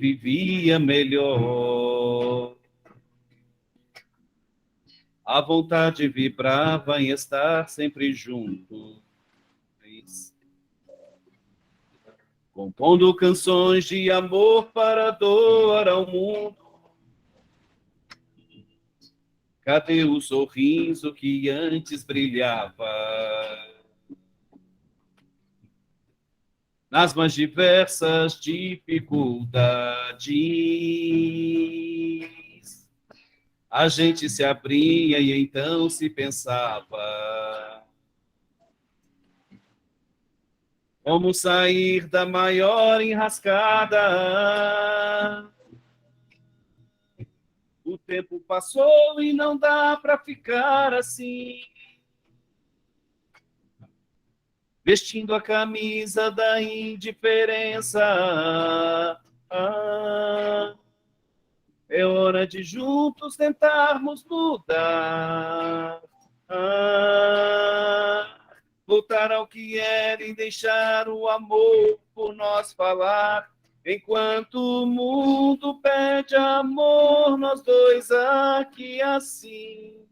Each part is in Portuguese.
vivia melhor. A vontade vibrava em estar sempre juntos, compondo canções de amor para doar ao mundo. Cadê o sorriso que antes brilhava? Nas mais diversas dificuldades, a gente se abria e então se pensava como sair da maior enrascada. O tempo passou e não dá para ficar assim, vestindo a camisa da indiferença. É hora de juntos tentarmos mudar. Voltar ao que era e deixar o amor por nós falar. Enquanto o mundo pede amor, nós dois aqui assim,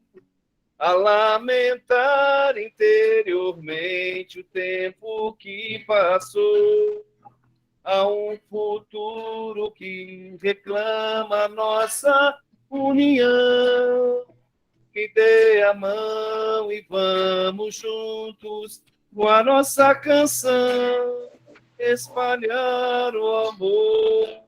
a lamentar interiormente o tempo que passou. Há um futuro que reclama nossa união. Que dê a mão e vamos juntos com a nossa canção espalhar o amor.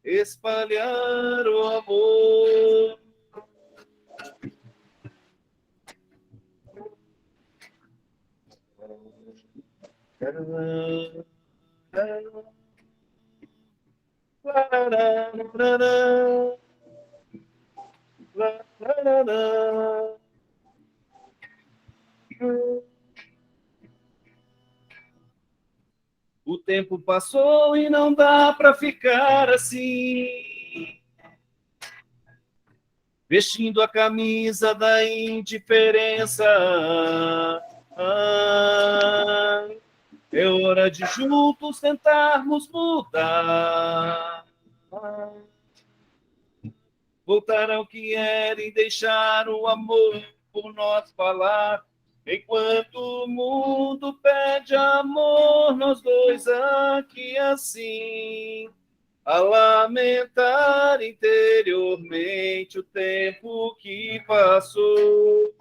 Espalhar o amor. O tempo passou e não dá para ficar assim, vestindo a camisa da indiferença. É hora de juntos tentarmos mudar. Voltar ao que era e deixar o amor por nós falar. Enquanto o mundo pede amor, nós dois aqui assim, a lamentar interiormente o tempo que passou.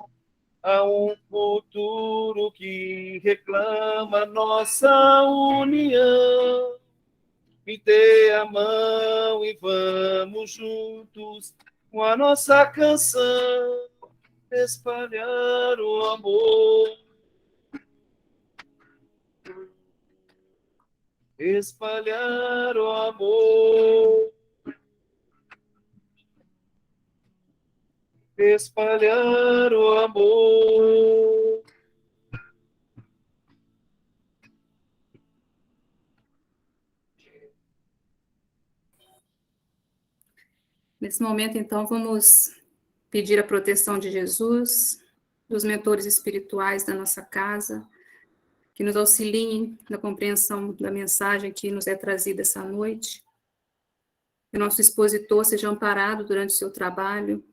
Há um futuro que reclama nossa união. Me dê a mão e vamos juntos com a nossa canção espalhar o amor. Espalhar o amor. Espalhar o amor. Nesse momento, então, vamos pedir a proteção de Jesus, dos mentores espirituais da nossa casa, que nos auxiliem na compreensão da mensagem que nos é trazida essa noite. Que o nosso expositor seja amparado durante o seu trabalho.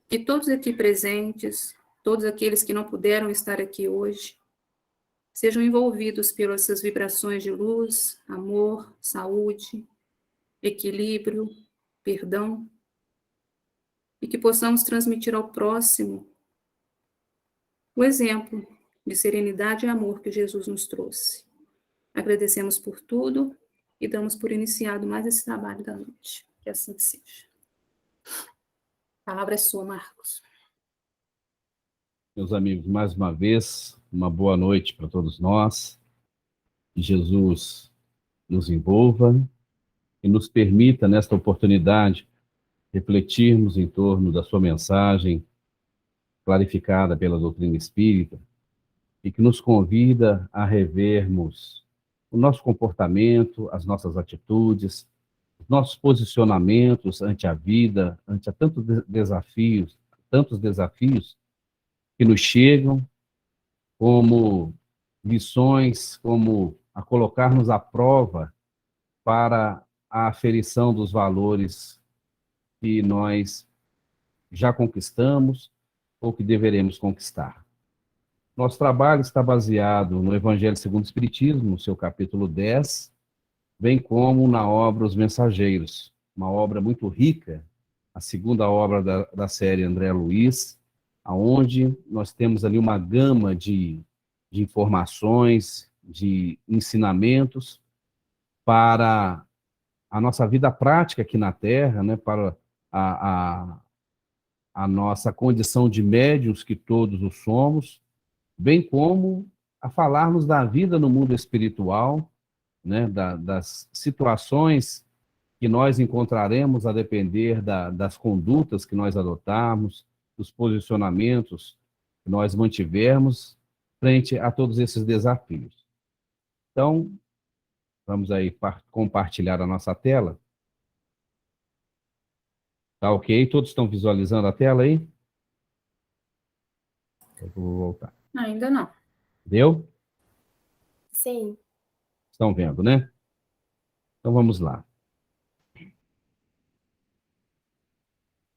Que todos aqui presentes, todos aqueles que não puderam estar aqui hoje, sejam envolvidos pelas essas vibrações de luz, amor, saúde, equilíbrio, perdão, e que possamos transmitir ao próximo o exemplo de serenidade e amor que Jesus nos trouxe. Agradecemos por tudo e damos por iniciado mais esse trabalho da noite. Que assim seja. A palavra é sua, Marcos. Meus amigos, mais uma vez, uma boa noite para todos nós. Que Jesus nos envolva e nos permita, nesta oportunidade, refletirmos em torno da sua mensagem, clarificada pela doutrina espírita, e que nos convida a revermos o nosso comportamento, as nossas atitudes, os nossos posicionamentos ante a vida, ante a tantos desafios que nos chegam, como lições, como a colocar-nos à prova para a aferição dos valores que nós já conquistamos ou que deveremos conquistar. Nosso trabalho está baseado no Evangelho segundo o Espiritismo, no seu capítulo 10, bem como na obra Os Mensageiros, uma obra muito rica, a segunda obra da série André Luiz, aonde nós temos ali uma gama de informações, de ensinamentos para a nossa vida prática aqui na Terra, né, para a nossa condição de médiuns que todos o somos, bem como a falarmos da vida no mundo espiritual, né, das situações que nós encontraremos a depender das condutas que nós adotarmos, dos posicionamentos que nós mantivermos frente a todos esses desafios. Então, vamos aí compartilhar a nossa tela. Tá ok? Todos estão visualizando a tela aí? Eu vou voltar. Ainda não. Deu? Sim. Estão vendo, né? Então vamos lá.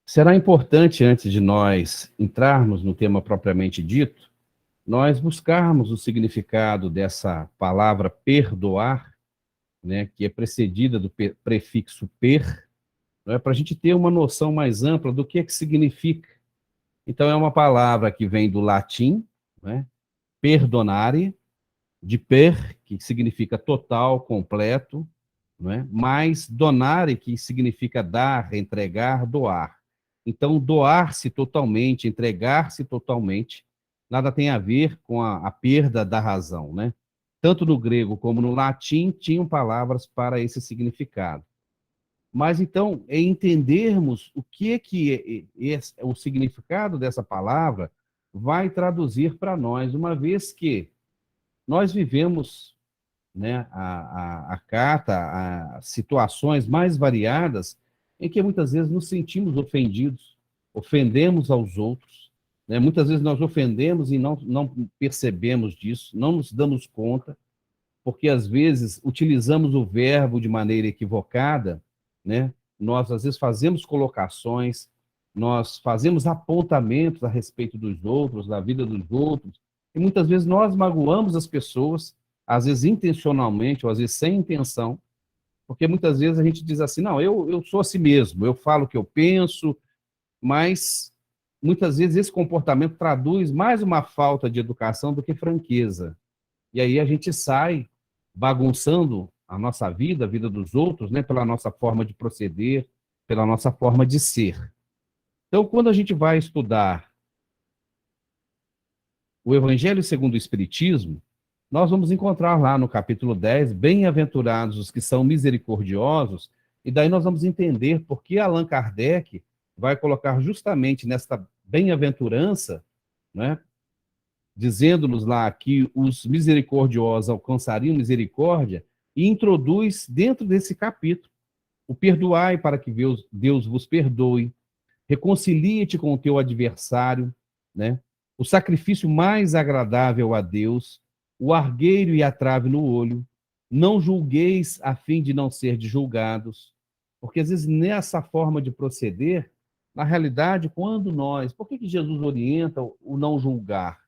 Será importante, antes de nós entrarmos no tema propriamente dito, nós buscarmos o significado dessa palavra perdoar, né, que é precedida do prefixo per, né, para a gente ter uma noção mais ampla do que significa. Então, é uma palavra que vem do latim, né, perdonare, de per, que significa total, completo, né, mais donare, que significa dar, entregar, doar. Então, doar-se totalmente, entregar-se totalmente, nada tem a ver com a perda da razão, né? Tanto no grego como no latim tinham palavras para esse significado. Mas, então, é entendermos o que o significado dessa palavra vai traduzir para nós, uma vez que nós vivemos, né, a situações mais variadas em que muitas vezes nos sentimos ofendidos, ofendemos aos outros, né? Muitas vezes nós ofendemos e não percebemos disso, não nos damos conta, porque às vezes utilizamos o verbo de maneira equivocada, né? Nós às vezes fazemos colocações, nós fazemos apontamentos a respeito dos outros, da vida dos outros, e muitas vezes nós magoamos as pessoas, às vezes intencionalmente, ou às vezes sem intenção, porque muitas vezes a gente diz assim, não, eu sou assim mesmo, eu falo o que eu penso, mas muitas vezes esse comportamento traduz mais uma falta de educação do que franqueza. E aí a gente sai bagunçando a nossa vida, a vida dos outros, né, pela nossa forma de proceder, pela nossa forma de ser. Então, quando a gente vai estudar o Evangelho segundo o Espiritismo, nós vamos encontrar lá no capítulo 10, bem-aventurados os que são misericordiosos, e daí nós vamos entender por que Allan Kardec vai colocar justamente nesta bem-aventurança, né, dizendo-nos lá que os misericordiosos alcançariam misericórdia, e introduz dentro desse capítulo o perdoai para que Deus vos perdoe, reconcilie-te com o teu adversário, né? O sacrifício mais agradável a Deus, o argueiro e a trave no olho, não julgueis a fim de não ser julgados, porque às vezes nessa forma de proceder, na realidade, quando nós, por que Jesus orienta o não julgar,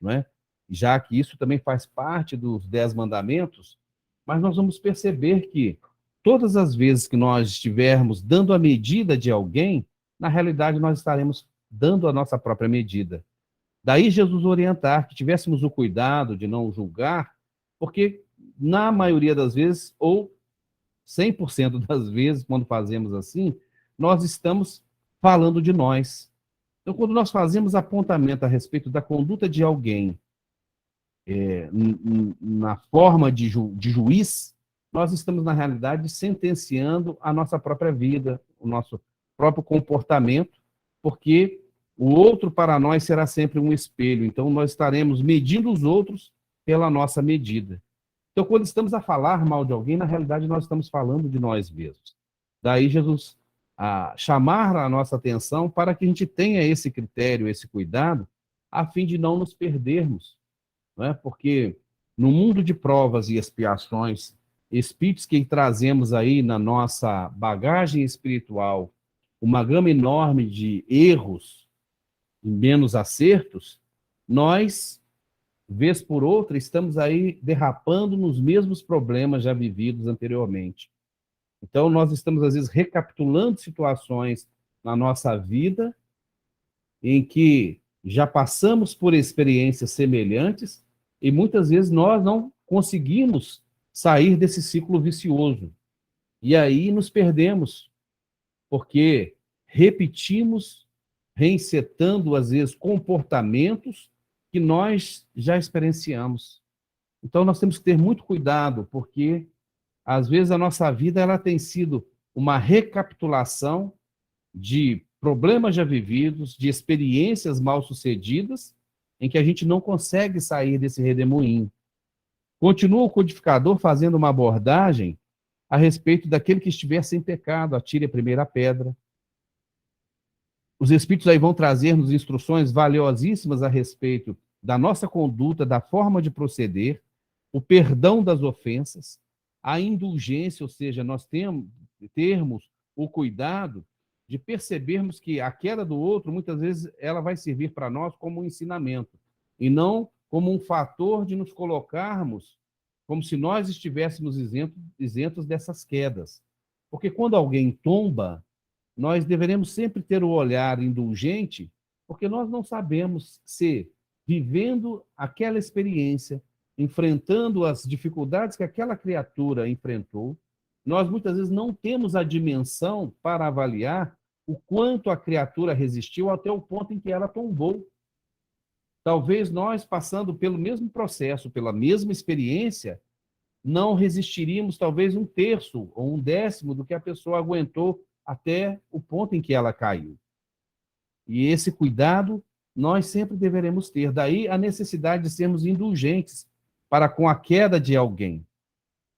não é? Já que isso também faz parte dos 10 mandamentos, mas nós vamos perceber que todas as vezes que nós estivermos dando a medida de alguém, na realidade nós estaremos dando a nossa própria medida. Daí Jesus orientar que tivéssemos o cuidado de não julgar, porque na maioria das vezes, ou 100% das vezes, quando fazemos assim, nós estamos falando de nós. Então, quando nós fazemos apontamento a respeito da conduta de alguém, na forma de juiz, nós estamos, na realidade, sentenciando a nossa própria vida, o nosso próprio comportamento, porque o outro para nós será sempre um espelho. Então, nós estaremos medindo os outros pela nossa medida. Então, quando estamos a falar mal de alguém, na realidade, nós estamos falando de nós mesmos. Daí, Jesus chamar a nossa atenção para que a gente tenha esse critério, esse cuidado, a fim de não nos perdermos. Não é? Porque no mundo de provas e expiações, espíritos que trazemos aí na nossa bagagem espiritual, uma gama enorme de erros e menos acertos, nós, vez por outra, estamos aí derrapando nos mesmos problemas já vividos anteriormente. Então, nós estamos, às vezes, recapitulando situações na nossa vida em que já passamos por experiências semelhantes e muitas vezes nós não conseguimos sair desse ciclo vicioso. E aí nos perdemos, porque repetimos, reinsetando, às vezes, comportamentos que nós já experienciamos. Então, nós temos que ter muito cuidado, porque, às vezes, a nossa vida ela tem sido uma recapitulação de problemas já vividos, de experiências mal-sucedidas, em que a gente não consegue sair desse redemoinho. Continua o codificador fazendo uma abordagem a respeito daquele que estiver sem pecado, atire a primeira pedra. Os Espíritos aí vão trazer-nos instruções valiosíssimas a respeito da nossa conduta, da forma de proceder, o perdão das ofensas, a indulgência, ou seja, nós termos o cuidado de percebermos que a queda do outro, muitas vezes, ela vai servir para nós como um ensinamento, e não como um fator de nos colocarmos como se nós estivéssemos isentos dessas quedas. Porque quando alguém tomba, nós deveremos sempre ter o olhar indulgente, porque nós não sabemos se, vivendo aquela experiência, enfrentando as dificuldades que aquela criatura enfrentou, nós muitas vezes não temos a dimensão para avaliar o quanto a criatura resistiu até o ponto em que ela tombou. Talvez nós, passando pelo mesmo processo, pela mesma experiência, não resistiríamos talvez 1/3 ou 1/10 do que a pessoa aguentou até o ponto em que ela caiu. E esse cuidado nós sempre deveremos ter. Daí a necessidade de sermos indulgentes para com a queda de alguém.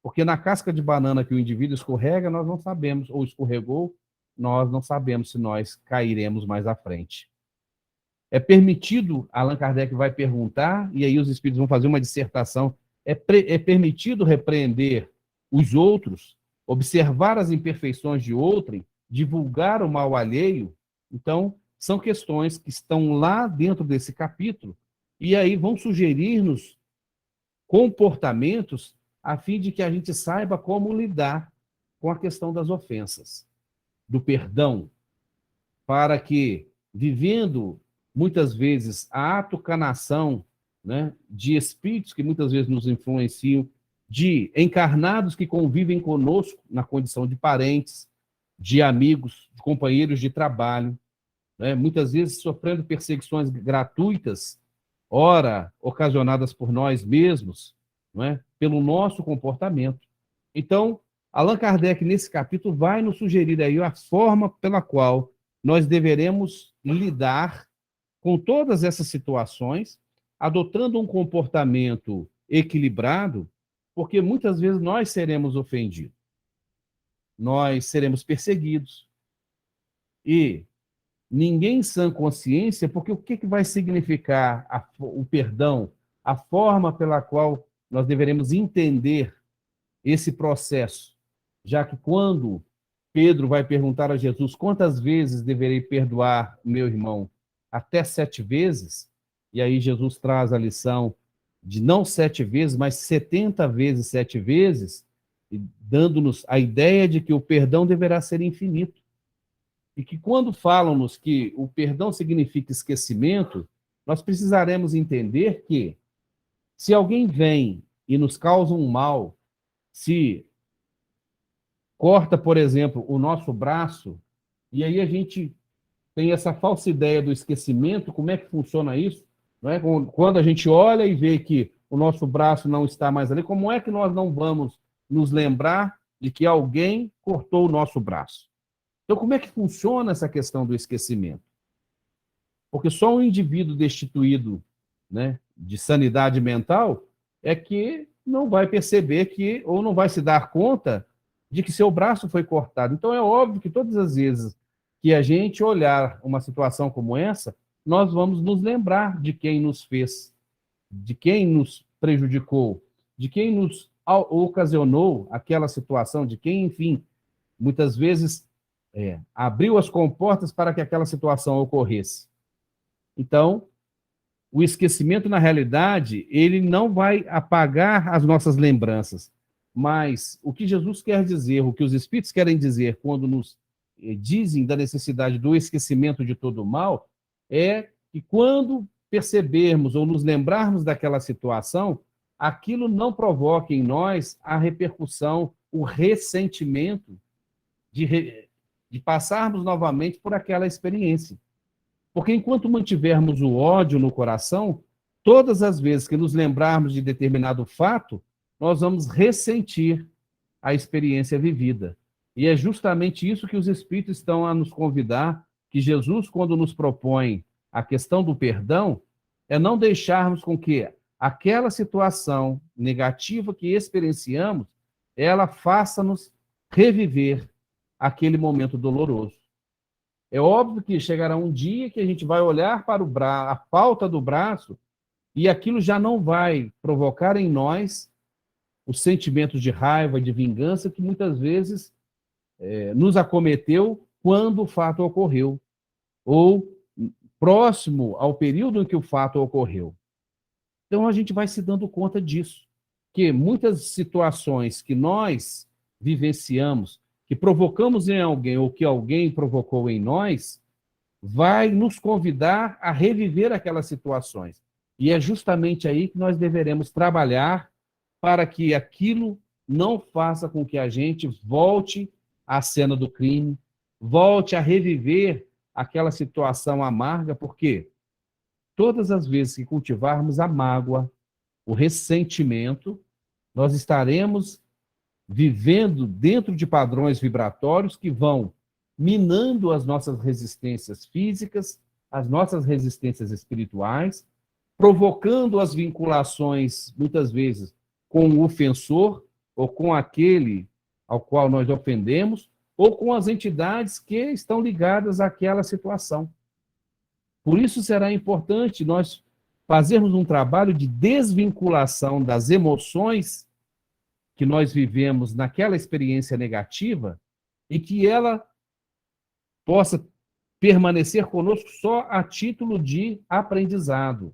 Porque na casca de banana que o indivíduo escorrega, nós não sabemos, ou escorregou, nós não sabemos se nós cairemos mais à frente. É permitido, Allan Kardec vai perguntar, e aí os espíritos vão fazer uma dissertação, é permitido repreender os outros, observar as imperfeições de outrem, divulgar o mal alheio? Então, são questões que estão lá dentro desse capítulo, e aí vão sugerir-nos comportamentos a fim de que a gente saiba como lidar com a questão das ofensas, do perdão, para que, vivendo muitas vezes a atucanação, né, de espíritos que muitas vezes nos influenciam, de encarnados que convivem conosco na condição de parentes, de amigos, de companheiros de trabalho, né, muitas vezes sofrendo perseguições gratuitas, ora ocasionadas por nós mesmos, não é? Pelo nosso comportamento. Então, Allan Kardec, nesse capítulo, vai nos sugerir aí a forma pela qual nós deveremos lidar com todas essas situações, adotando um comportamento equilibrado, porque muitas vezes nós seremos ofendidos, nós seremos perseguidos, e ninguém em sã consciência, porque o que vai significar o perdão, a forma pela qual nós deveremos entender esse processo, já que quando Pedro vai perguntar a Jesus quantas vezes deverei perdoar o meu irmão, até 7 vezes, e aí Jesus traz a lição de não 7 vezes, mas 70 vezes 7 vezes, dando-nos a ideia de que o perdão deverá ser infinito. E que quando falam-nos que o perdão significa esquecimento, nós precisaremos entender que, se alguém vem e nos causa um mal, se corta, por exemplo, o nosso braço, e aí a gente tem essa falsa ideia do esquecimento, como é que funciona isso? Não é? Quando a gente olha e vê que o nosso braço não está mais ali, como é que nós não vamos nos lembrar de que alguém cortou o nosso braço? Então, como é que funciona essa questão do esquecimento? Porque só um indivíduo destituído, né, de sanidade mental é que não vai perceber que, ou não vai se dar conta de que seu braço foi cortado. Então, é óbvio que todas as vezes que a gente olhar uma situação como essa, nós vamos nos lembrar de quem nos fez, de quem nos prejudicou, de quem nos ocasionou aquela situação, de quem, enfim, muitas vezes abriu as comportas para que aquela situação ocorresse. Então, o esquecimento, na realidade, ele não vai apagar as nossas lembranças, mas o que Jesus quer dizer, o que os Espíritos querem dizer quando nos dizem da necessidade do esquecimento de todo o mal, é que quando percebermos ou nos lembrarmos daquela situação, aquilo não provoque em nós a repercussão, o ressentimento de passarmos novamente por aquela experiência. Porque enquanto mantivermos o ódio no coração, todas as vezes que nos lembrarmos de determinado fato, nós vamos ressentir a experiência vivida. E é justamente isso que os Espíritos estão a nos convidar, que Jesus, quando nos propõe a questão do perdão, é não deixarmos com que aquela situação negativa que experienciamos, ela faça-nos reviver aquele momento doloroso. É óbvio que chegará um dia que a gente vai olhar para a falta do braço e aquilo já não vai provocar em nós os sentimentos de raiva, de vingança que muitas vezes nos acometeu quando o fato ocorreu, ou próximo ao período em que o fato ocorreu. Então a gente vai se dando conta disso, que muitas situações que nós vivenciamos, que provocamos em alguém ou que alguém provocou em nós, vai nos convidar a reviver aquelas situações. E é justamente aí que nós deveremos trabalhar para que aquilo não faça com que a gente volte à cena do crime, volte a reviver aquela situação amarga, porque todas as vezes que cultivarmos a mágoa, o ressentimento, nós estaremos vivendo dentro de padrões vibratórios que vão minando as nossas resistências físicas, as nossas resistências espirituais, provocando as vinculações, muitas vezes, com o ofensor ou com aquele ao qual nós ofendemos, ou com as entidades que estão ligadas àquela situação. Por isso será importante nós fazermos um trabalho de desvinculação das emoções que nós vivemos naquela experiência negativa e que ela possa permanecer conosco só a título de aprendizado,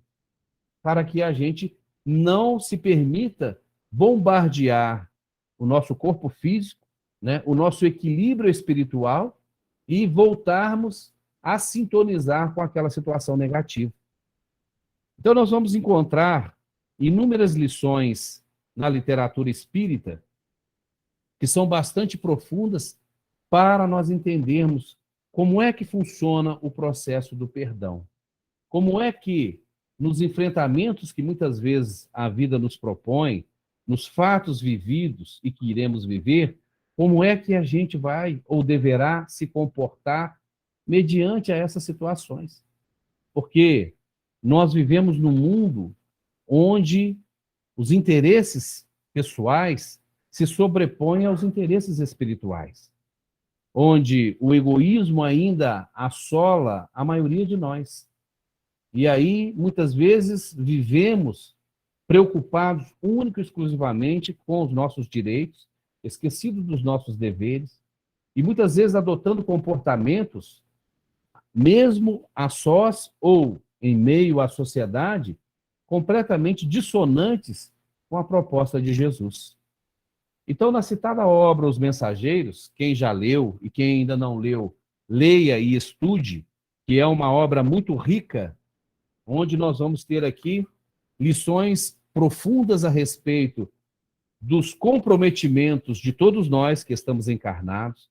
para que a gente não se permita bombardear o nosso corpo físico, né, o nosso equilíbrio espiritual e voltarmos a sintonizar com aquela situação negativa. Então, nós vamos encontrar inúmeras lições na literatura espírita que são bastante profundas para nós entendermos como é que funciona o processo do perdão. Como é que, nos enfrentamentos que muitas vezes a vida nos propõe, nos fatos vividos e que iremos viver, como é que a gente vai ou deverá se comportar mediante a essas situações. Porque nós vivemos num mundo onde os interesses pessoais se sobrepõem aos interesses espirituais, onde o egoísmo ainda assola a maioria de nós. E aí, muitas vezes, vivemos preocupados única e exclusivamente com os nossos direitos, esquecidos dos nossos deveres, e muitas vezes adotando comportamentos, mesmo a sós ou em meio à sociedade, completamente dissonantes com a proposta de Jesus. Então, na citada obra Os Mensageiros, quem já leu e quem ainda não leu, leia e estude, que é uma obra muito rica, onde nós vamos ter aqui lições profundas a respeito dos comprometimentos de todos nós que estamos encarnados,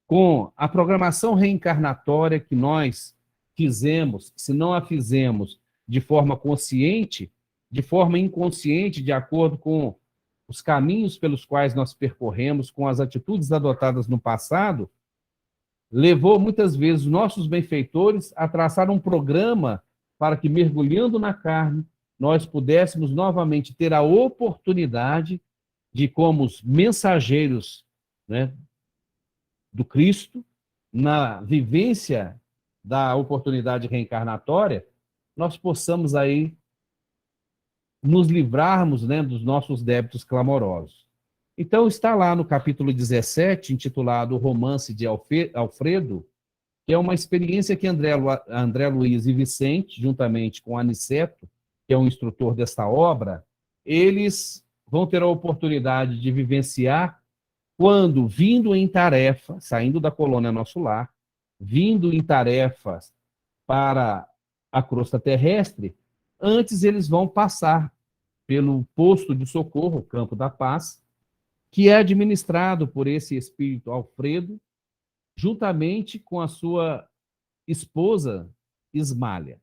com a programação reencarnatória que nós fizemos, se não a fizemos de forma consciente, de forma inconsciente, de acordo com os caminhos pelos quais nós percorremos, com as atitudes adotadas no passado, levou muitas vezes nossos benfeitores a traçar um programa para que, mergulhando na carne, nós pudéssemos novamente ter a oportunidade de, como os mensageiros, né, do Cristo, na vivência da oportunidade reencarnatória, nós possamos aí nos livrarmos, né, dos nossos débitos clamorosos. Então, está lá no capítulo 17, intitulado O Romance de Alfredo, que é uma experiência que André Luiz e Vicente, juntamente com Aniceto, que é um instrutor desta obra, eles vão ter a oportunidade de vivenciar quando, vindo em tarefa, saindo da colônia Nosso Lar, vindo em tarefas para a crosta terrestre, antes eles vão passar pelo posto de socorro, Campo da Paz, que é administrado por esse espírito Alfredo, juntamente com a sua esposa Ismália.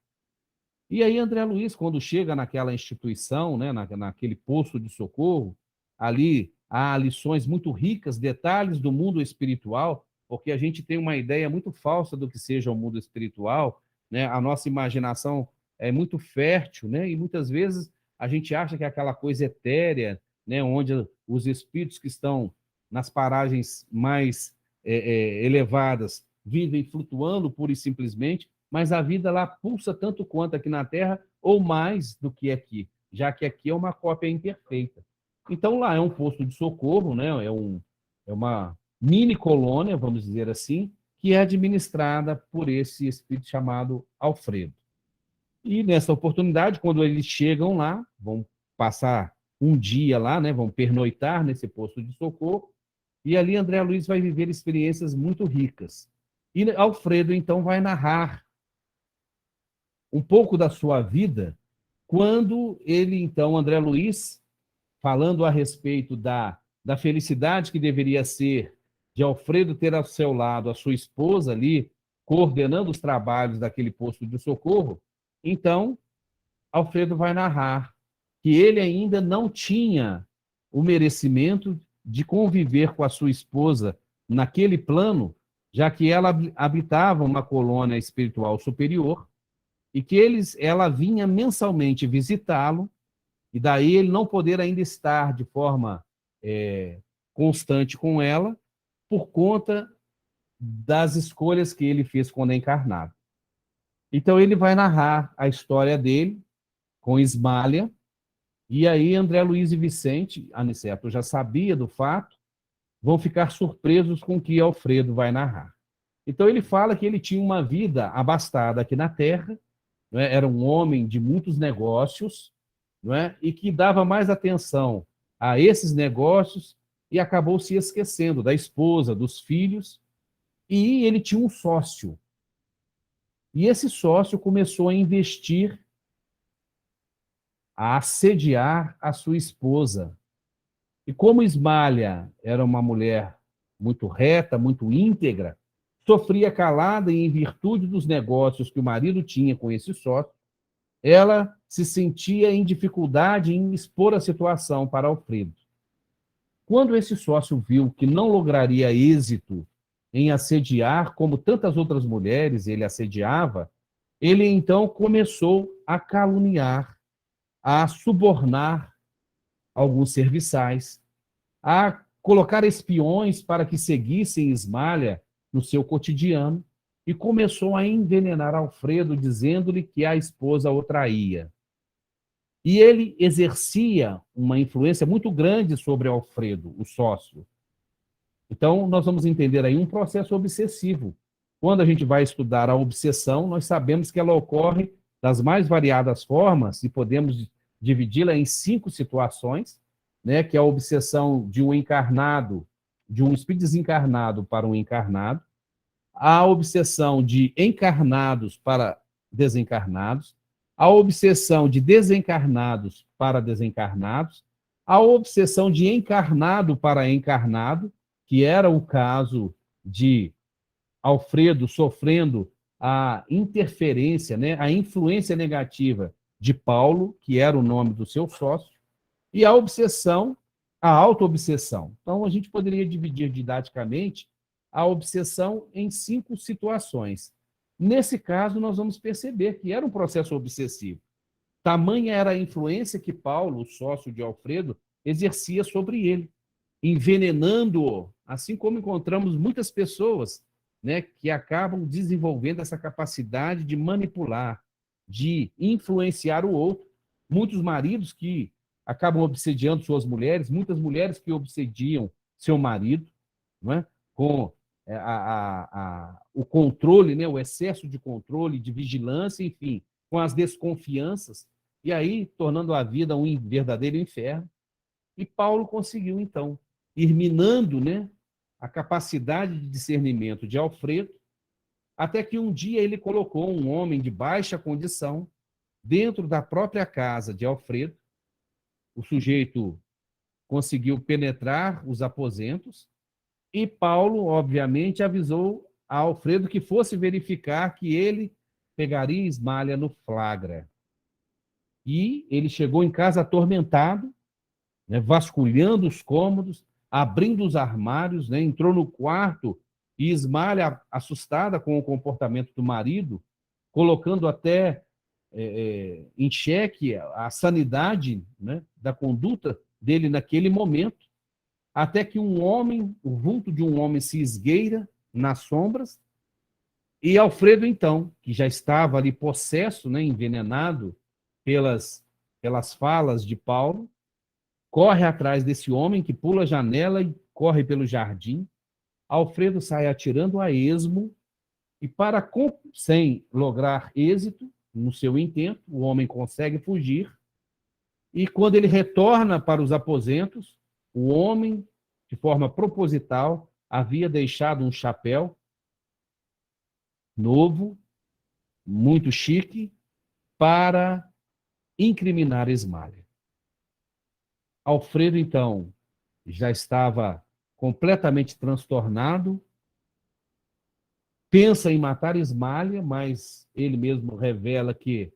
E aí André Luiz, quando chega naquela instituição, né, naquele posto de socorro, ali há lições muito ricas, detalhes do mundo espiritual, porque a gente tem uma ideia muito falsa do que seja o mundo espiritual, né? A nossa imaginação é muito fértil, né? E muitas vezes a gente acha que é aquela coisa etérea, né, onde os espíritos que estão nas paragens mais elevadas vivem flutuando pura e simplesmente, mas a vida lá pulsa tanto quanto aqui na Terra, ou mais do que aqui, já que aqui é uma cópia imperfeita. Então, lá é um posto de socorro, né? É uma mini colônia, vamos dizer assim, que é administrada por esse espírito chamado Alfredo. E nessa oportunidade, quando eles chegam lá, vão passar um dia lá, né? Vão pernoitar nesse posto de socorro, e ali André Luiz vai viver experiências muito ricas. E Alfredo, então, vai narrar um pouco da sua vida, quando ele, então, André Luiz, falando a respeito da felicidade que deveria ser de Alfredo ter ao seu lado a sua esposa ali, coordenando os trabalhos daquele posto de socorro, então, Alfredo vai narrar que ele ainda não tinha o merecimento de conviver com a sua esposa naquele plano, já que ela habitava uma colônia espiritual superior, e que ela vinha mensalmente visitá-lo, e daí ele não poder ainda estar de forma constante com ela, por conta das escolhas que ele fez quando encarnado. Então ele vai narrar a história dele com Ismália, e aí André Luiz e Vicente, Aniceto já sabia do fato, vão ficar surpresos com o que Alfredo vai narrar. Então ele fala que ele tinha uma vida abastada aqui na Terra, não é? Era um homem de muitos negócios, não é? E que dava mais atenção a esses negócios e acabou se esquecendo da esposa, dos filhos, e ele tinha um sócio. E esse sócio começou a investir, a assediar a sua esposa. E como Ismália era uma mulher muito reta, muito íntegra, sofria calada e em virtude dos negócios que o marido tinha com esse sócio, ela se sentia em dificuldade em expor a situação para Alfredo. Quando esse sócio viu que não lograria êxito em assediar, como tantas outras mulheres ele assediava, ele então começou a caluniar, a subornar alguns serviçais, a colocar espiões para que seguissem Ismália no seu cotidiano, e começou a envenenar Alfredo, dizendo-lhe que a esposa o traía. E ele exercia uma influência muito grande sobre Alfredo, o sócio. Então, nós vamos entender aí um processo obsessivo. Quando a gente vai estudar a obsessão, nós sabemos que ela ocorre das mais variadas formas, e podemos dividi-la em 5 situações, né, que é a obsessão de um encarnado, de um espírito desencarnado para um encarnado, a obsessão de encarnados para desencarnados, a obsessão de desencarnados para desencarnados, a obsessão de encarnado para encarnado, que era o caso de Alfredo sofrendo a interferência, né, a influência negativa de Paulo, que era o nome do seu sócio, e a obsessão, a auto-obsessão. Então, a gente poderia dividir didaticamente a obsessão em 5 situações. Nesse caso, nós vamos perceber que era um processo obsessivo. Tamanha era a influência que Paulo, o sócio de Alfredo, exercia sobre ele, envenenando-o, assim como encontramos muitas pessoas, né, que acabam desenvolvendo essa capacidade de manipular, de influenciar o outro, Muitos maridos que acabam obsediando suas mulheres, muitas mulheres que obsediam seu marido, não é? Com o controle, né? O excesso de controle, de vigilância, enfim, com as desconfianças, e aí tornando a vida um verdadeiro inferno. E Paulo conseguiu, então, ir minando, né, a capacidade de discernimento de Alfredo, até que um dia ele colocou um homem de baixa condição dentro da própria casa de Alfredo. O sujeito conseguiu penetrar os aposentos e Paulo, obviamente, avisou a Alfredo que fosse verificar que ele pegaria Ismália no flagra. E ele chegou em casa atormentado, né, vasculhando os cômodos, abrindo os armários, né, entrou no quarto e Ismália, assustada com o comportamento do marido, colocando até em xeque a sanidade, né, da conduta dele naquele momento, até que o vulto de um homem se esgueira nas sombras, e Alfredo, então, que já estava ali possesso, né, envenenado pelas falas de Paulo, corre atrás desse homem que pula a janela e corre pelo jardim. Alfredo sai atirando a esmo e, sem lograr êxito no seu intento, o homem consegue fugir. E quando ele retorna para os aposentos, o homem, de forma proposital, havia deixado um chapéu novo, muito chique, para incriminar Ismália. Alfredo, então, já estava completamente transtornado, pensa em matar Ismália, mas ele mesmo revela que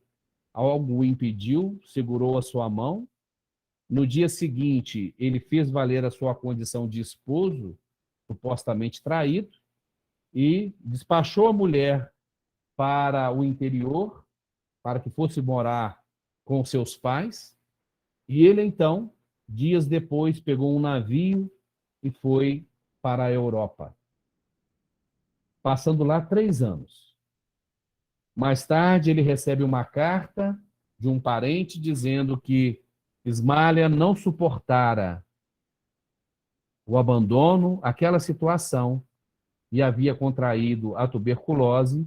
algo o impediu, segurou a sua mão. No dia seguinte, ele fez valer a sua condição de esposo, supostamente traído, e despachou a mulher para o interior, para que fosse morar com seus pais. E ele, então, dias depois, pegou um navio e foi para a Europa, passando lá 3 anos. Mais tarde, ele recebe uma carta de um parente dizendo que Ismália não suportara o abandono, aquela situação, e havia contraído a tuberculose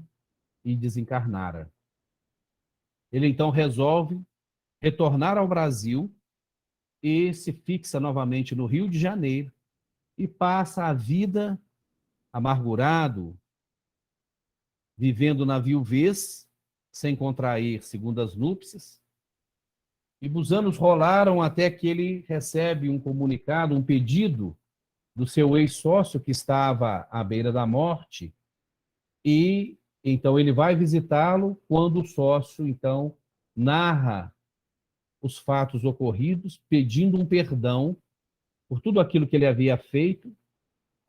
e desencarnara. Ele então resolve retornar ao Brasil e se fixa novamente no Rio de Janeiro e passa a vida amargurado, vivendo na viuvez, sem contrair segundas núpcias. E os anos rolaram até que ele recebe um comunicado, um pedido do seu ex-sócio que estava à beira da morte, e então ele vai visitá-lo quando o sócio, então, narra os fatos ocorridos, pedindo um perdão por tudo aquilo que ele havia feito,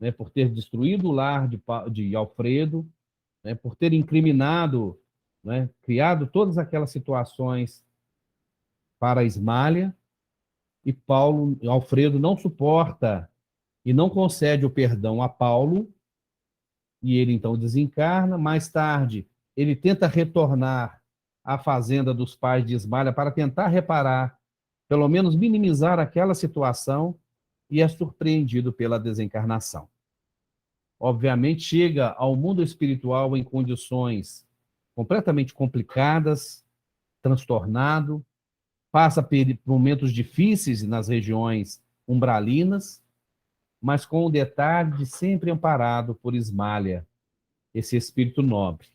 né, por ter destruído o lar de Alfredo, né, por ter incriminado, né, criado todas aquelas situações para Ismália, e Alfredo não suporta e não concede o perdão a Paulo, e ele então desencarna. Mais tarde, ele tenta retornar à fazenda dos pais de Ismália para tentar reparar, pelo menos minimizar aquela situação, e é surpreendido pela desencarnação. Obviamente, chega ao mundo espiritual em condições completamente complicadas, transtornado, passa por momentos difíceis nas regiões umbralinas, mas com o detalhe de sempre amparado por Ismália, esse espírito nobre.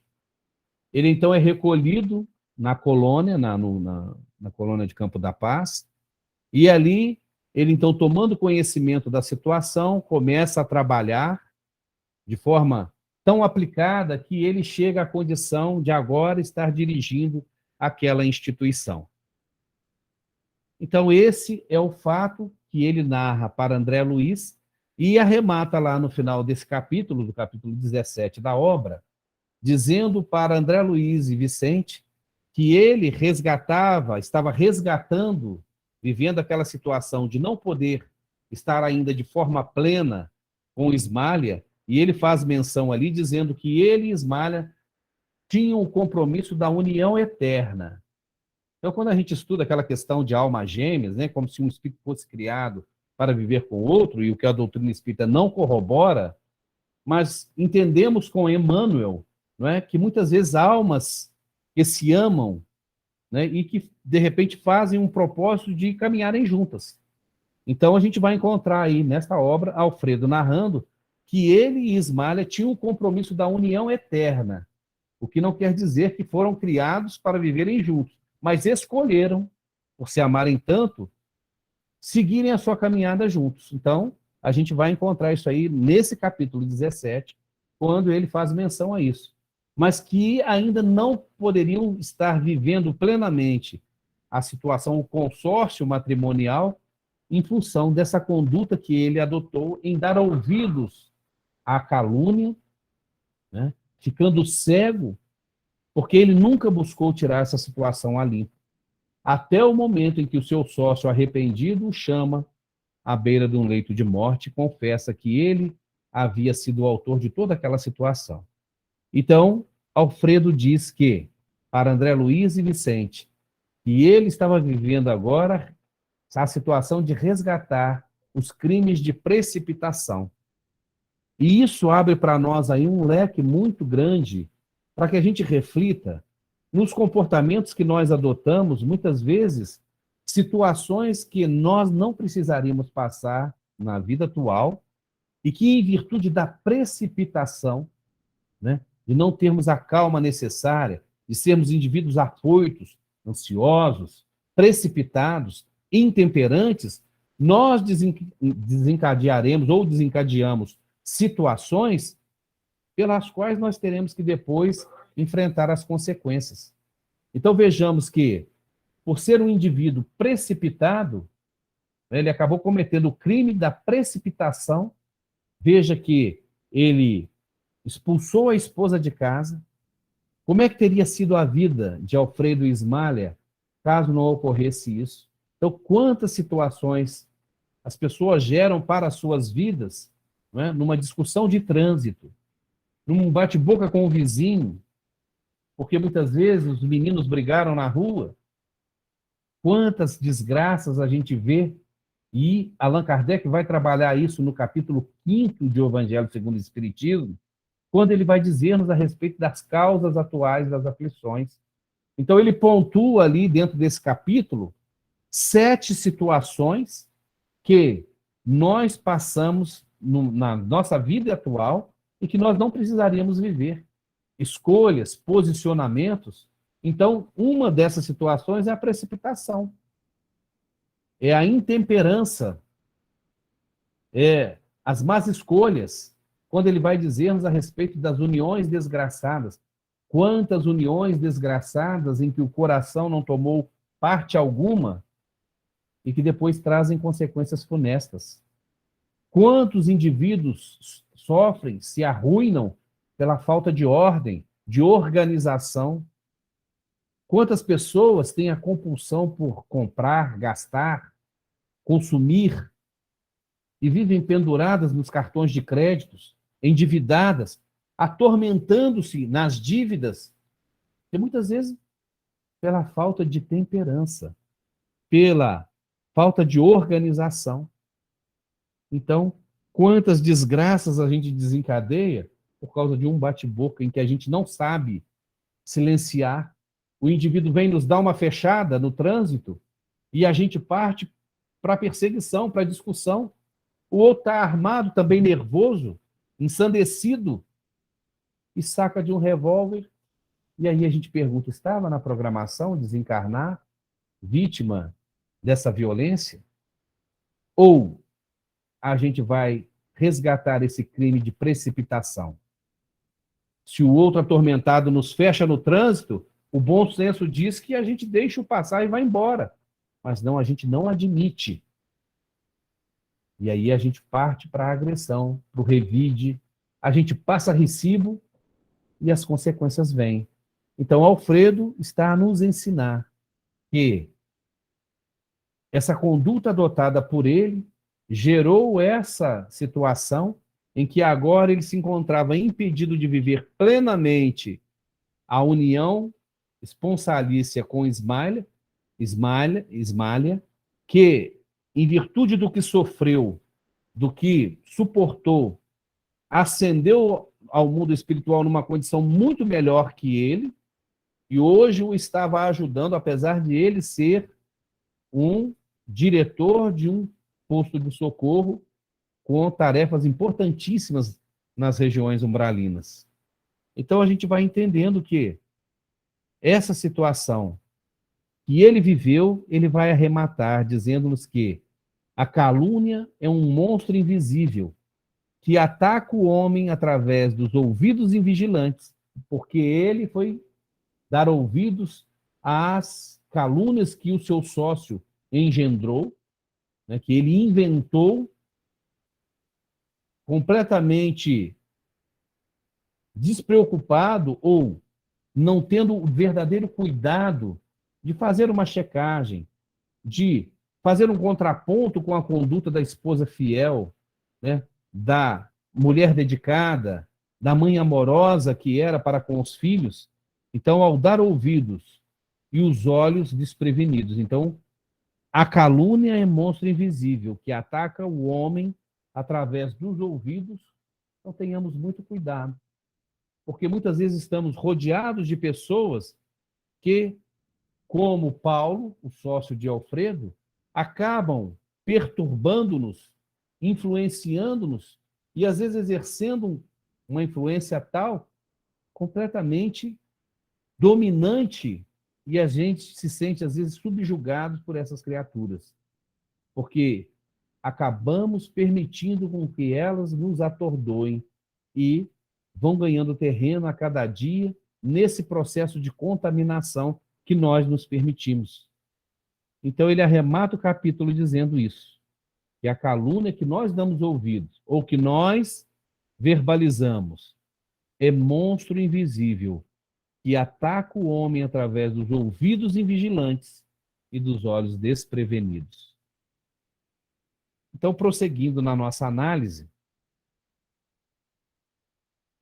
Ele então é recolhido na colônia, na colônia de Campo da Paz, e ali ele então, tomando conhecimento da situação, começa a trabalhar de forma tão aplicada que ele chega à condição de agora estar dirigindo aquela instituição. Então, esse é o fato que ele narra para André Luiz e arremata lá no final desse capítulo, do capítulo 17 da obra, dizendo para André Luiz e Vicente que ele estava resgatando, vivendo aquela situação de não poder estar ainda de forma plena com Ismália, e ele faz menção ali dizendo que ele e Ismália tinham o compromisso da união eterna. Então, quando a gente estuda aquela questão de almas gêmeas, né, como se um espírito fosse criado para viver com o outro, e o que a doutrina espírita não corrobora, mas entendemos com Emmanuel, não é, que muitas vezes almas que se amam, né, e que, de repente, fazem um propósito de caminharem juntas. Então, a gente vai encontrar aí, nesta obra, Alfredo narrando que ele e Ismália tinham um compromisso da união eterna, o que não quer dizer que foram criados para viverem juntos, mas escolheram, por se amarem tanto, seguirem a sua caminhada juntos. Então, a gente vai encontrar isso aí nesse capítulo 17, quando ele faz menção a isso. Mas que ainda não poderiam estar vivendo plenamente a situação, o consórcio matrimonial, em função dessa conduta que ele adotou em dar ouvidos à calúnia, né, ficando cego, porque ele nunca buscou tirar essa situação a limpo. Até o momento em que o seu sócio arrependido o chama à beira de um leito de morte e confessa que ele havia sido o autor de toda aquela situação. Então, Alfredo diz que, para André Luiz e Vicente, que ele estava vivendo agora a situação de resgatar os crimes de precipitação. E isso abre para nós aí um leque muito grande para que a gente reflita nos comportamentos que nós adotamos, muitas vezes, situações que nós não precisaríamos passar na vida atual e que, em virtude da precipitação, né, de não termos a calma necessária, de sermos indivíduos afoitos, ansiosos, precipitados, intemperantes, nós desencadearemos ou desencadeamos situações pelas quais nós teremos que depois enfrentar as consequências. Então vejamos que, por ser um indivíduo precipitado, ele acabou cometendo o crime da precipitação. Veja que ele expulsou a esposa de casa. Como é que teria sido a vida de Alfredo e Ismália caso não ocorresse isso? Então, quantas situações as pessoas geram para as suas vidas, não é? Numa discussão de trânsito, num bate-boca com o vizinho, porque muitas vezes os meninos brigaram na rua. Quantas desgraças a gente vê, e Allan Kardec vai trabalhar isso no capítulo 5º de O Evangelho segundo o Espiritismo, quando ele vai dizer-nos a respeito das causas atuais das aflições. Então ele pontua ali dentro desse capítulo 7 situações que nós passamos na nossa vida atual e que nós não precisaríamos viver. Escolhas, posicionamentos. Então, uma dessas situações é a precipitação, é a intemperança, é as más escolhas, quando ele vai dizer-nos a respeito das uniões desgraçadas. Quantas uniões desgraçadas em que o coração não tomou parte alguma e que depois trazem consequências funestas. Quantos indivíduos sofrem, se arruinam pela falta de ordem, de organização. Quantas pessoas têm a compulsão por comprar, gastar, consumir e vivem penduradas nos cartões de créditos, endividadas, atormentando-se nas dívidas, e muitas vezes pela falta de temperança, pela falta de organização. Então, quantas desgraças a gente desencadeia por causa de um bate-boca em que a gente não sabe silenciar. O indivíduo vem nos dar uma fechada no trânsito e a gente parte para a perseguição, para a discussão. O outro está armado, também nervoso, ensandecido, e saca de um revólver. E aí a gente pergunta, estava na programação desencarnar, vítima dessa violência? Ou a gente vai resgatar esse crime de precipitação? Se o outro atormentado nos fecha no trânsito, o bom senso diz que a gente deixa o passar e vai embora. Mas não, a gente não admite. E aí a gente parte para a agressão, para o revide, a gente passa recibo e as consequências vêm. Então, Alfredo está a nos ensinar que essa conduta adotada por ele gerou essa situação em que agora ele se encontrava impedido de viver plenamente a união esponsalícia com Ismália, Ismália, que, em virtude do que sofreu, do que suportou, ascendeu ao mundo espiritual numa condição muito melhor que ele, e hoje o estava ajudando, apesar de ele ser um diretor de um posto de socorro com tarefas importantíssimas nas regiões umbralinas. Então a gente vai entendendo que essa situação que ele viveu, ele vai arrematar dizendo-nos que a calúnia é um monstro invisível que ataca o homem através dos ouvidos invigilantes, porque ele foi dar ouvidos às calúnias que o seu sócio engendrou, né, que ele inventou, completamente despreocupado ou não tendo o verdadeiro cuidado de fazer uma checagem, de fazer um contraponto com a conduta da esposa fiel, né, da mulher dedicada, da mãe amorosa que era para com os filhos. Então, ao dar ouvidos e os olhos desprevenidos. Então, a calúnia é monstro invisível que ataca o homem através dos ouvidos. Então, tenhamos muito cuidado, porque muitas vezes estamos rodeados de pessoas que, como Paulo, o sócio de Alfredo, acabam perturbando-nos, influenciando-nos e, às vezes, exercendo uma influência tal, completamente dominante, e a gente se sente, às vezes, subjugado por essas criaturas, porque acabamos permitindo com que elas nos atordoem e vão ganhando terreno a cada dia nesse processo de contaminação que nós nos permitimos. Então, ele arremata o capítulo dizendo isso, que a calúnia que nós damos ouvidos, ou que nós verbalizamos, é monstro invisível que ataca o homem através dos ouvidos invigilantes e dos olhos desprevenidos. Então, prosseguindo na nossa análise,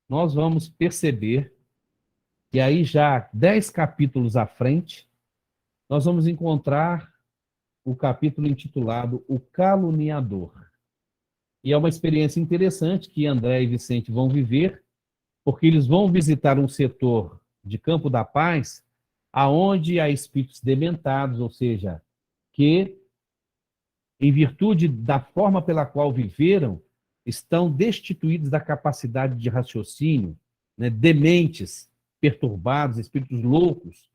nós vamos perceber que aí já 10 capítulos à frente, nós vamos encontrar o capítulo intitulado O Caluniador. E é uma experiência interessante que André e Vicente vão viver, porque eles vão visitar um setor de Campo da Paz, aonde há espíritos dementados, ou seja, que, em virtude da forma pela qual viveram, estão destituídos da capacidade de raciocínio, né, dementes, perturbados, espíritos loucos.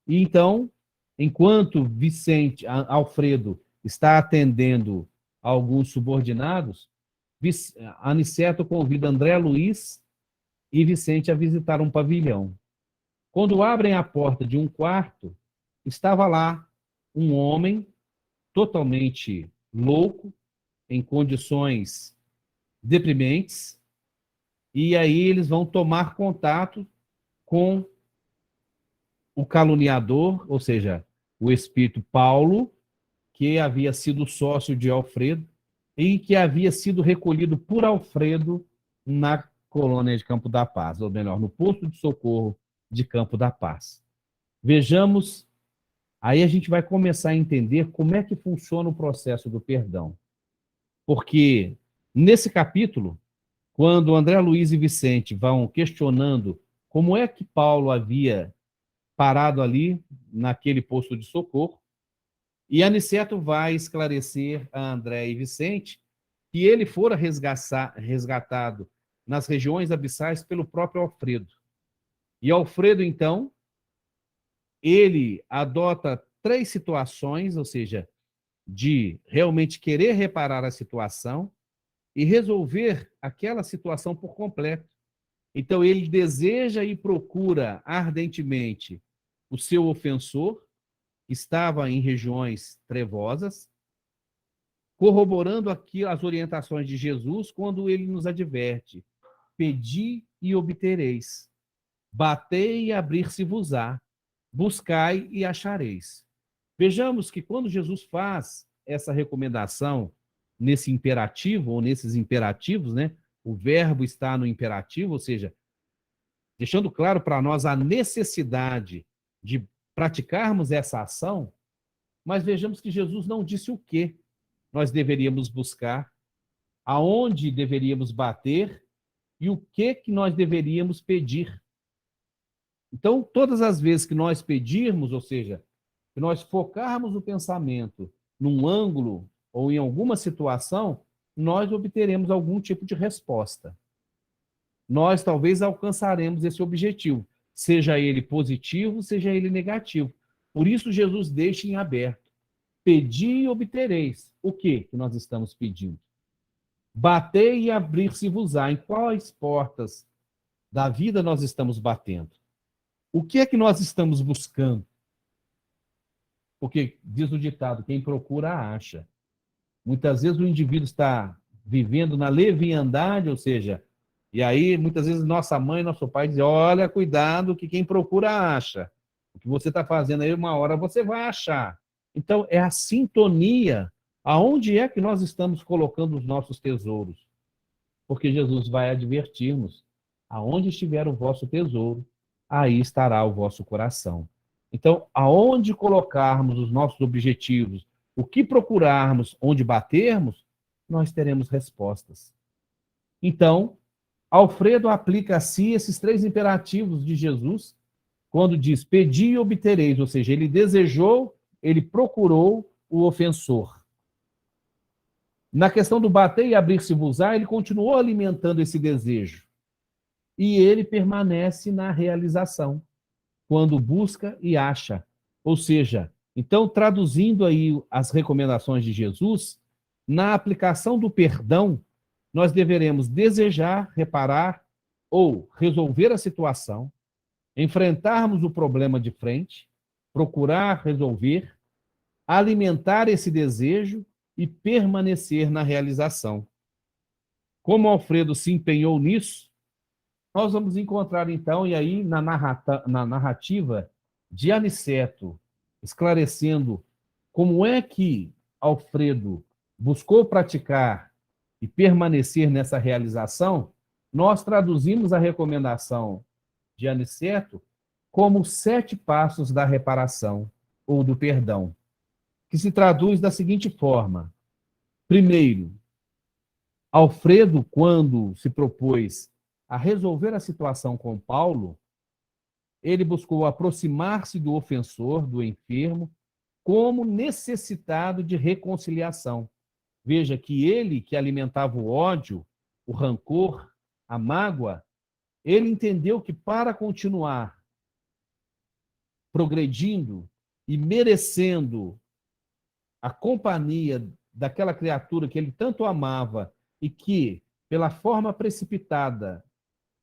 E então, enquanto Alfredo está atendendo a alguns subordinados, Aniceto convida André Luiz e Vicente a visitar um pavilhão. Quando abrem a porta de um quarto, estava lá um homem totalmente louco, em condições deprimentes, e aí eles vão tomar contato com o caluniador, ou seja, o espírito Paulo, que havia sido sócio de Alfredo e que havia sido recolhido por Alfredo na colônia de Campo da Paz, ou melhor, no posto de socorro de Campo da Paz. Vejamos, aí a gente vai começar a entender como é que funciona o processo do perdão. Porque nesse capítulo, quando André Luiz e Vicente vão questionando como é que Paulo havia parado ali, naquele posto de socorro, e Aniceto vai esclarecer a André e Vicente que ele fora resgatado nas regiões abissais pelo próprio Alfredo. E Alfredo, então, ele adota 3 situações, ou seja, de realmente querer reparar a situação e resolver aquela situação por completo. Então, ele deseja e procura ardentemente o seu ofensor, que estava em regiões trevosas, corroborando aqui as orientações de Jesus quando ele nos adverte: pedi e obtereis, batei e abrir-se-vos-á, buscai e achareis. Vejamos que quando Jesus faz essa recomendação nesse imperativo, ou nesses imperativos, né? O verbo está no imperativo, ou seja, deixando claro para nós a necessidade de praticarmos essa ação, mas vejamos que Jesus não disse o que nós deveríamos buscar, aonde deveríamos bater e o que nós deveríamos pedir. Então, todas as vezes que nós pedirmos, ou seja, que nós focarmos o pensamento num ângulo ou em alguma situação, nós obteremos algum tipo de resposta. Nós talvez alcançaremos esse objetivo, seja ele positivo, seja ele negativo. Por isso, Jesus deixa em aberto. Pedi e obtereis. O que nós estamos pedindo? Batei e abrir-se-vos-á. Em quais portas da vida nós estamos batendo? O que é que nós estamos buscando? Porque diz o ditado, quem procura, acha. Muitas vezes o indivíduo está vivendo na leviandade, ou seja, e aí muitas vezes nossa mãe, nosso pai dizem, olha, cuidado que quem procura, acha. O que você está fazendo aí, uma hora você vai achar. Então, é a sintonia. Aonde é que nós estamos colocando os nossos tesouros? Porque Jesus vai advertir-nos. Aonde estiver o vosso tesouro, aí estará o vosso coração. Então, aonde colocarmos os nossos objetivos, o que procurarmos, onde batermos, nós teremos respostas. Então, Alfredo aplica a si esses 3 imperativos de Jesus, quando diz, pedi e obtereis, ou seja, ele desejou, ele procurou o ofensor. Na questão do bater e abrir-se-vos-á, ele continuou alimentando esse desejo. E ele permanece na realização, quando busca e acha. Ou seja, então, traduzindo aí as recomendações de Jesus, na aplicação do perdão, nós deveremos desejar, reparar ou resolver a situação, enfrentarmos o problema de frente, procurar resolver, alimentar esse desejo e permanecer na realização. Como Alfredo se empenhou nisso, nós vamos encontrar então, e aí na narrativa de Aniceto, esclarecendo como é que Alfredo buscou praticar e permanecer nessa realização, nós traduzimos a recomendação de Aniceto como 7 passos da reparação ou do perdão, que se traduz da seguinte forma. Primeiro, Alfredo, quando se propôs a resolver a situação com Paulo, ele buscou aproximar-se do ofensor, do enfermo, como necessitado de reconciliação. Veja que ele, que alimentava o ódio, o rancor, a mágoa, ele entendeu que para continuar progredindo e merecendo a companhia daquela criatura que ele tanto amava e que, pela forma precipitada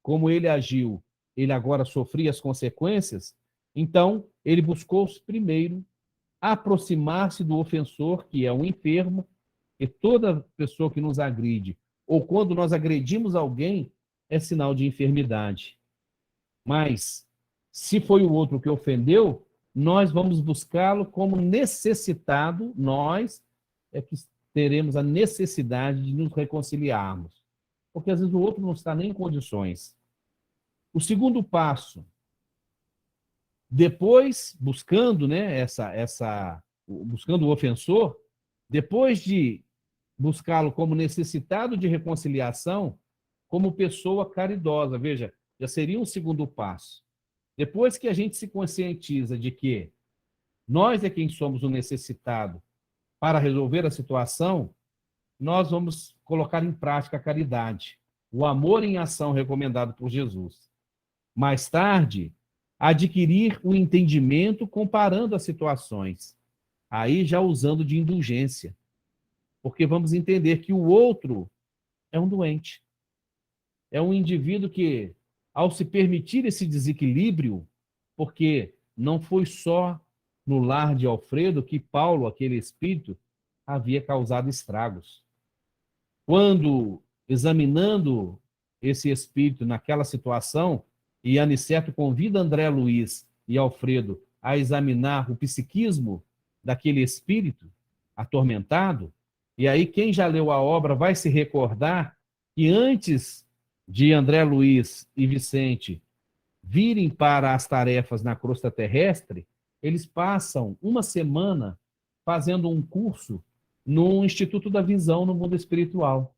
como ele agiu, ele agora sofria as consequências, então ele buscou primeiro aproximar-se do ofensor, que é um enfermo, e toda pessoa que nos agride, ou quando nós agredimos alguém, é sinal de enfermidade. Mas, se foi o outro que ofendeu, nós vamos buscá-lo como necessitado, nós é que teremos a necessidade de nos reconciliarmos. Porque às vezes o outro não está nem em condições. O segundo passo, depois, buscando, né, buscando o ofensor, depois de buscá-lo como necessitado de reconciliação, como pessoa caridosa, veja, já seria um segundo passo. Depois que a gente se conscientiza de que nós é quem somos o necessitado para resolver a situação, nós vamos colocar em prática a caridade, o amor em ação recomendado por Jesus. Mais tarde, adquirir o entendimento comparando as situações, aí já usando de indulgência, porque vamos entender que o outro é um doente, é um indivíduo que, ao se permitir esse desequilíbrio, porque não foi só no lar de Alfredo que Paulo, aquele espírito, havia causado estragos. Quando, examinando esse espírito naquela situação, e Aniceto convida André Luiz e Alfredo a examinar o psiquismo daquele espírito atormentado, e aí quem já leu a obra vai se recordar que antes de André Luiz e Vicente virem para as tarefas na crosta terrestre, eles passam uma semana fazendo um curso no Instituto da Visão no mundo espiritual,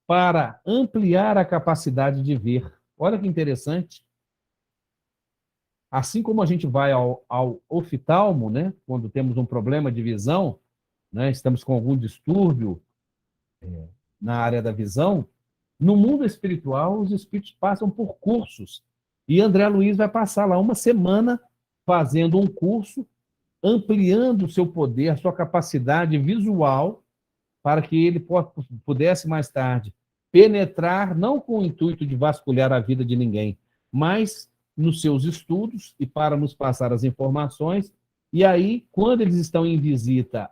para ampliar a capacidade de ver. Olha que interessante. Assim como a gente vai ao oftalmo, né, quando temos um problema de visão, né, estamos com algum distúrbio na área da visão, no mundo espiritual, os espíritos passam por cursos. E André Luiz vai passar lá uma semana fazendo um curso, ampliando o seu poder, a sua capacidade visual, para que ele pudesse mais tarde penetrar, não com o intuito de vasculhar a vida de ninguém, mas nos seus estudos e para nos passar as informações. E aí, quando eles estão em visita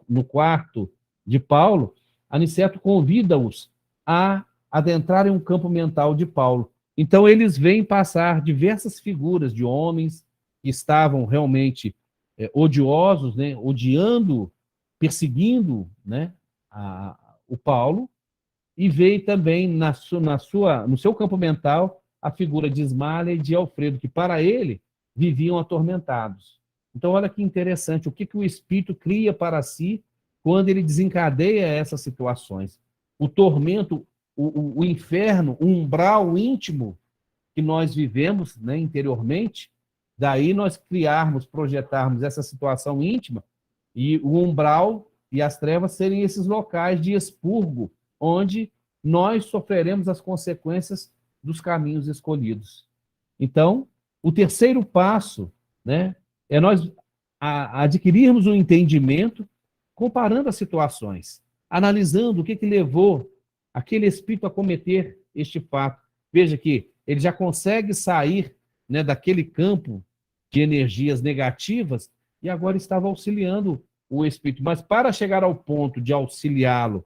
no quarto de Paulo, Aniceto convida-os a adentrarem um campo mental de Paulo. Então, eles veem passar diversas figuras de homens que estavam realmente odiosos, né, odiando, perseguindo, né, o Paulo, e veio também no seu campo mental a figura de Ismália e de Alfredo, que para ele viviam atormentados. Então, olha que interessante, o que o espírito cria para si quando ele desencadeia essas situações. O tormento, o inferno, o umbral íntimo que nós vivemos, né, interiormente, daí nós criarmos, projetarmos essa situação íntima, e o umbral e as trevas serem esses locais de expurgo, onde nós sofreremos as consequências dos caminhos escolhidos. Então, o terceiro passo, né, é nós adquirirmos um entendimento, comparando as situações, analisando o que levou aquele espírito a cometer este fato. Veja que ele já consegue sair, né, daquele campo de energias negativas e agora estava auxiliando o espírito. Mas para chegar ao ponto de auxiliá-lo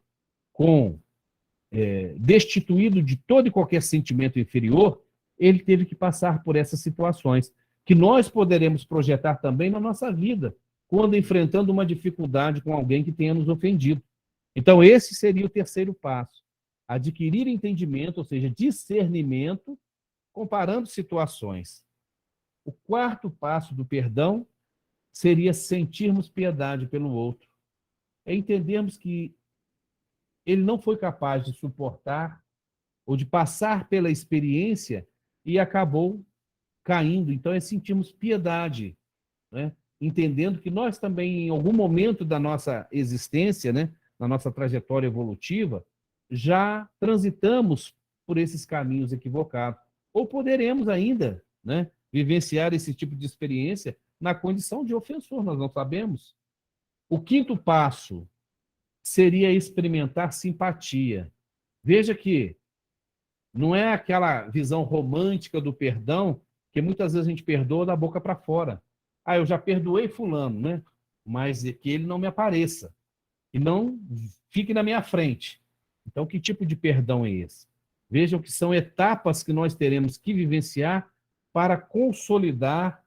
destituído de todo e qualquer sentimento inferior, ele teve que passar por essas situações, que nós poderemos projetar também na nossa vida, quando enfrentando uma dificuldade com alguém que tenha nos ofendido. Então, esse seria o terceiro passo. Adquirir entendimento, ou seja, discernimento, comparando situações. O quarto passo do perdão seria sentirmos piedade pelo outro. É entendermos que ele não foi capaz de suportar ou de passar pela experiência e acabou caindo. Então, é sentirmos piedade, né? Entendendo que nós também, em algum momento da nossa existência, né, na nossa trajetória evolutiva, já transitamos por esses caminhos equivocados. Ou poderemos ainda, né, vivenciar esse tipo de experiência na condição de ofensor, nós não sabemos. O quinto passo seria experimentar simpatia. Veja que não é aquela visão romântica do perdão que muitas vezes a gente perdoa da boca para fora. Ah, eu já perdoei fulano, né? Mas que ele não me apareça e não fique na minha frente. Então, que tipo de perdão é esse? Vejam que são etapas que nós teremos que vivenciar para consolidar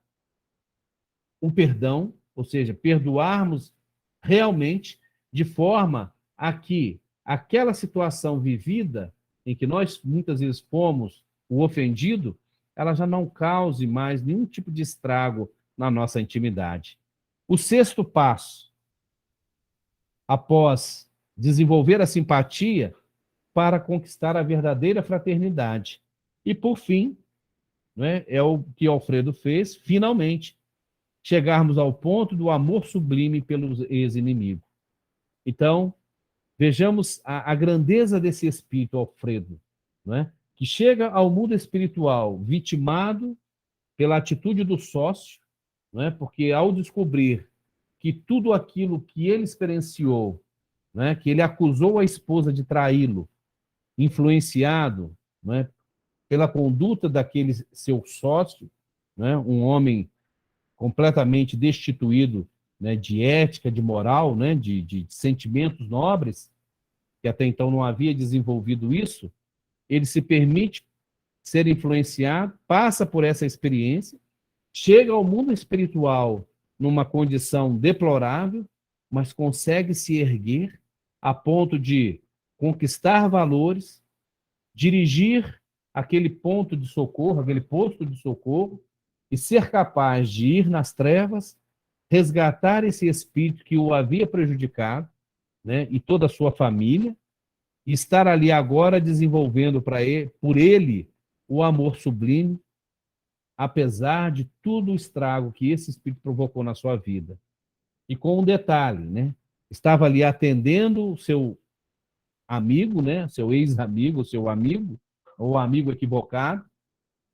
um perdão, ou seja, perdoarmos realmente de forma a que aquela situação vivida, em que nós muitas vezes fomos o ofendido, ela já não cause mais nenhum tipo de estrago na nossa intimidade. O sexto passo, após desenvolver a simpatia, para conquistar a verdadeira fraternidade. E, por fim, né, é o que Alfredo fez, finalmente, chegarmos ao ponto do amor sublime pelo ex-inimigo. Então, vejamos a grandeza desse espírito, Alfredo, né, que chega ao mundo espiritual vitimado pela atitude do sócio, né, porque ao descobrir que tudo aquilo que ele experienciou, né, que ele acusou a esposa de traí-lo, influenciado, né, pela conduta daquele seu sócio, né, um homem completamente destituído, né, de ética, de moral, né, de sentimentos nobres, que até então não havia desenvolvido isso, ele se permite ser influenciado, passa por essa experiência, chega ao mundo espiritual numa condição deplorável, mas consegue se erguer a ponto de conquistar valores, dirigir aquele ponto de socorro, aquele posto de socorro, e ser capaz de ir nas trevas, resgatar esse espírito que o havia prejudicado, né, e toda a sua família, e estar ali agora desenvolvendo por ele o amor sublime, apesar de todo o estrago que esse espírito provocou na sua vida. E com um detalhe, né? Estava ali atendendo o seu amigo, né? Seu ex-amigo, seu amigo, ou amigo equivocado,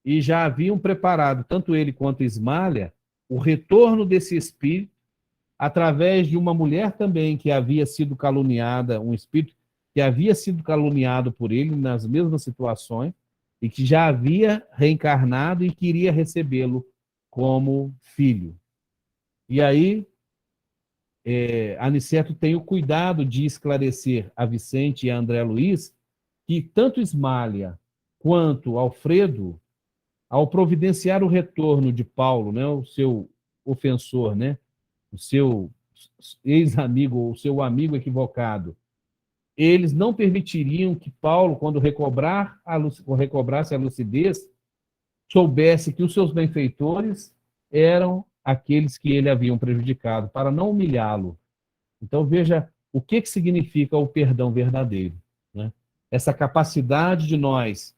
e já haviam preparado, tanto ele quanto Ismália, o retorno desse espírito através de uma mulher também que havia sido caluniada, um espírito que havia sido caluniado por ele nas mesmas situações e que já havia reencarnado e queria recebê-lo como filho. E aí, Aniceto tem o cuidado de esclarecer a Vicente e a André Luiz que tanto Ismália quanto Alfredo, ao providenciar o retorno de Paulo, né, o seu ofensor, né, o seu ex-amigo ou o seu amigo equivocado, eles não permitiriam que Paulo, quando recobrasse a lucidez, soubesse que os seus benfeitores eram aqueles que ele haviam prejudicado, para não humilhá-lo. Então, veja o que significa o perdão verdadeiro, né? Essa capacidade de nós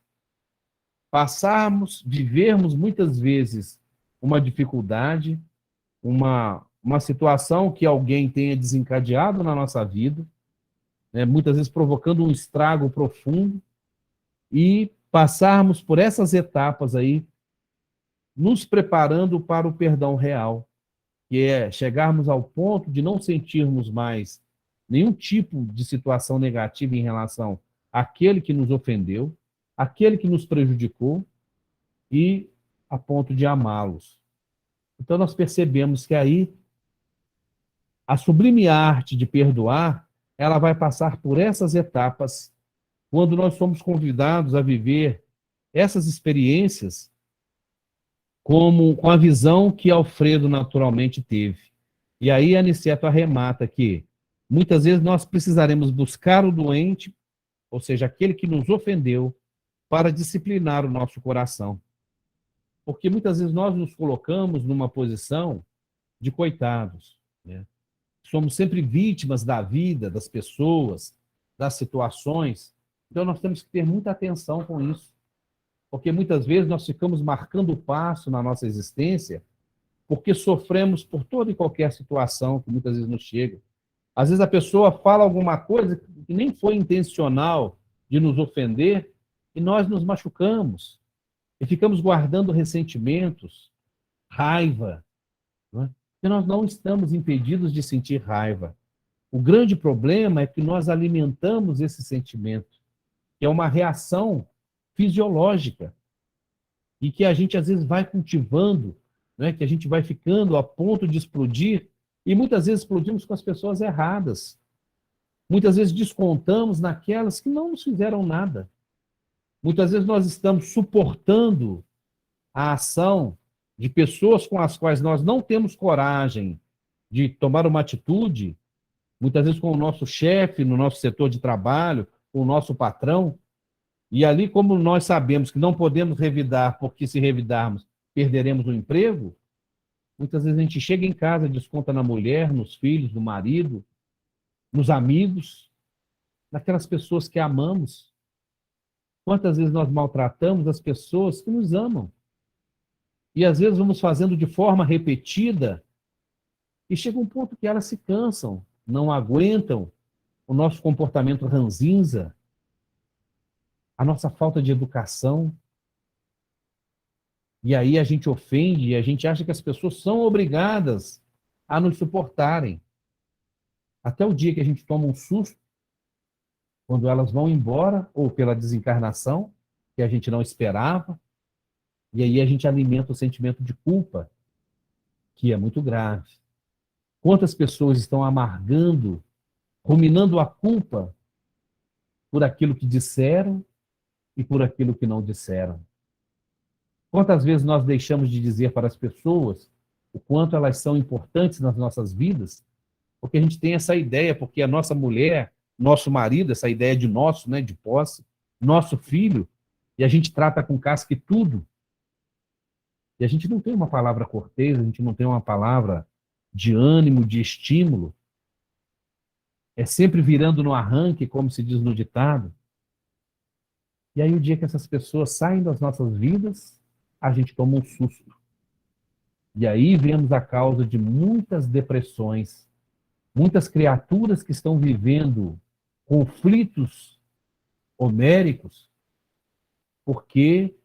vivermos muitas vezes uma dificuldade, uma situação que alguém tenha desencadeado na nossa vida, né, muitas vezes provocando um estrago profundo, e passarmos por essas etapas aí, nos preparando para o perdão real, que é chegarmos ao ponto de não sentirmos mais nenhum tipo de situação negativa em relação àquele que nos ofendeu, àquele que nos prejudicou, e a ponto de amá-los. Então nós percebemos que aí a sublime arte de perdoar, ela vai passar por essas etapas quando nós somos convidados a viver essas experiências com a visão que Alfredo naturalmente teve. E aí Aniceto arremata que muitas vezes nós precisaremos buscar o doente, ou seja, aquele que nos ofendeu, para disciplinar o nosso coração. Porque muitas vezes nós nos colocamos numa posição de coitados, né? Somos sempre vítimas da vida, das pessoas, das situações. Então nós temos que ter muita atenção com isso. Porque muitas vezes nós ficamos marcando o passo na nossa existência porque sofremos por toda e qualquer situação que muitas vezes nos chega. Às vezes a pessoa fala alguma coisa que nem foi intencional de nos ofender e nós nos machucamos e ficamos guardando ressentimentos, raiva, né? E nós não estamos impedidos de sentir raiva. O grande problema é que nós alimentamos esse sentimento, que é uma reação fisiológica, e que a gente às vezes vai cultivando, né, que a gente vai ficando a ponto de explodir, e muitas vezes explodimos com as pessoas erradas. Muitas vezes descontamos naquelas que não nos fizeram nada. Muitas vezes nós estamos suportando a ação de pessoas com as quais nós não temos coragem de tomar uma atitude, muitas vezes com o nosso chefe, no nosso setor de trabalho, com o nosso patrão. E ali, como nós sabemos que não podemos revidar, porque se revidarmos, perderemos o emprego, muitas vezes a gente chega em casa, desconta na mulher, nos filhos, no marido, nos amigos, naquelas pessoas que amamos. Quantas vezes nós maltratamos as pessoas que nos amam? E às vezes vamos fazendo de forma repetida, e chega um ponto que elas se cansam, não aguentam o nosso comportamento ranzinza, a nossa falta de educação. E aí a gente ofende e a gente acha que as pessoas são obrigadas a nos suportarem. Até o dia que a gente toma um susto, quando elas vão embora, ou pela desencarnação, que a gente não esperava, e aí a gente alimenta o sentimento de culpa, que é muito grave. Quantas pessoas estão amargando, ruminando a culpa por aquilo que disseram e por aquilo que não disseram? Quantas vezes nós deixamos de dizer para as pessoas o quanto elas são importantes nas nossas vidas, porque a gente tem essa ideia, porque a nossa mulher, nosso marido, essa ideia de nosso, né, de posse, nosso filho, e a gente trata com casca e tudo. E a gente não tem uma palavra cortês, a gente não tem uma palavra de ânimo, de estímulo. É sempre virando no arranque, como se diz no ditado. E aí, o dia que essas pessoas saem das nossas vidas, a gente toma um susto. E aí vemos a causa de muitas depressões, muitas criaturas que estão vivendo conflitos homéricos, porque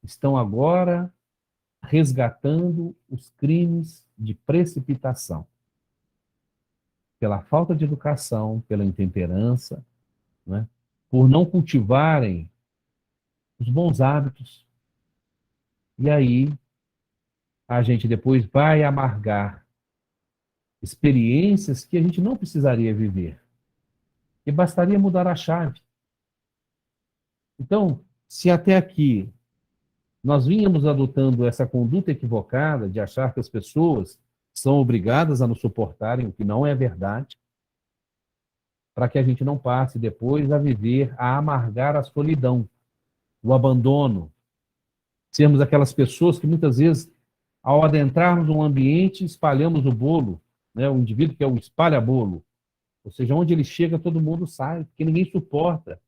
estão agora resgatando os crimes de precipitação. Pela falta de educação, pela intemperança, né? Por não cultivarem os bons hábitos. E aí, a gente depois vai amargar experiências que a gente não precisaria viver. E bastaria mudar a chave. Então, se até aqui nós vínhamos adotando essa conduta equivocada de achar que as pessoas são obrigadas a nos suportarem, o que não é verdade, para que a gente não passe depois a viver, a amargar a solidão, o abandono, sermos aquelas pessoas que muitas vezes, ao adentrarmos um ambiente, espalhamos o bolo, né? O indivíduo que é o espalha-bolo, ou seja, onde ele chega, todo mundo sai, porque ninguém suporta.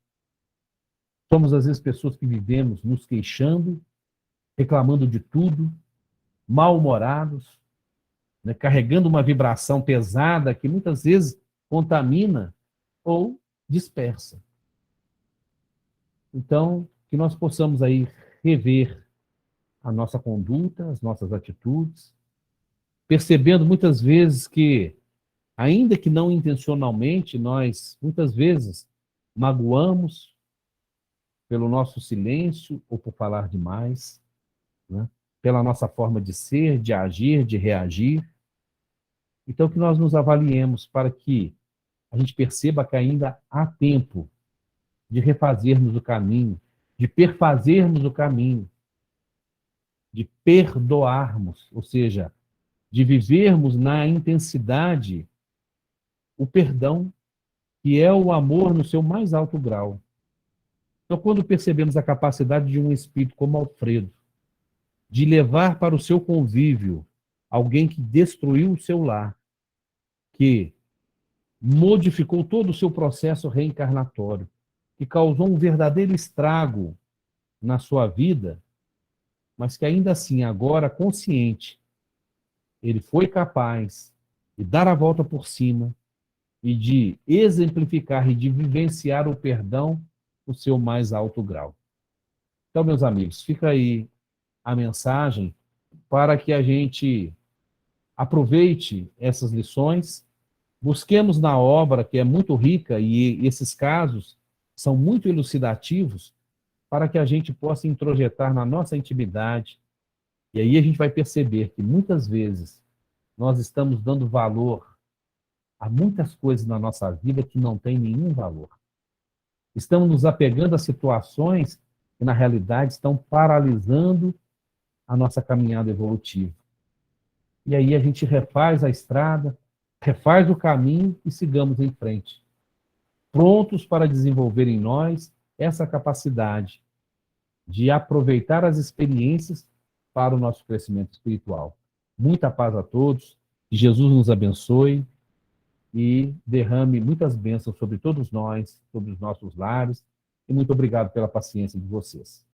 Somos, às vezes, pessoas que vivemos nos queixando, reclamando de tudo, mal-humorados, né? Carregando uma vibração pesada que muitas vezes contamina ou dispersa. Então, que nós possamos aí rever a nossa conduta, as nossas atitudes, percebendo muitas vezes que, ainda que não intencionalmente, nós muitas vezes magoamos pelo nosso silêncio ou por falar demais, né? Pela nossa forma de ser, de agir, de reagir. Então, que nós nos avaliemos para que a gente perceba que ainda há tempo de refazermos o caminho, de perfazermos o caminho, de perdoarmos, ou seja, de vivermos na intensidade o perdão, que é o amor no seu mais alto grau. Então, quando percebemos a capacidade de um espírito como Alfredo, de levar para o seu convívio alguém que destruiu o seu lar, que modificou todo o seu processo reencarnatório, que causou um verdadeiro estrago na sua vida, mas que ainda assim, agora consciente, ele foi capaz de dar a volta por cima e de exemplificar e de vivenciar o perdão no seu mais alto grau. Então, meus amigos, fica aí a mensagem para que a gente aproveite essas lições, busquemos na obra, que é muito rica, e esses casos são muito elucidativos, para que a gente possa introjetar na nossa intimidade. E aí a gente vai perceber que muitas vezes nós estamos dando valor a muitas coisas na nossa vida que não têm nenhum valor. Estamos nos apegando a situações que, na realidade, estão paralisando a nossa caminhada evolutiva. E aí a gente refaz a estrada, refaz o caminho e sigamos em frente, prontos para desenvolver em nós essa capacidade de aproveitar as experiências para o nosso crescimento espiritual. Muita paz a todos, que Jesus nos abençoe e derrame muitas bênçãos sobre todos nós, sobre os nossos lares, e muito obrigado pela paciência de vocês.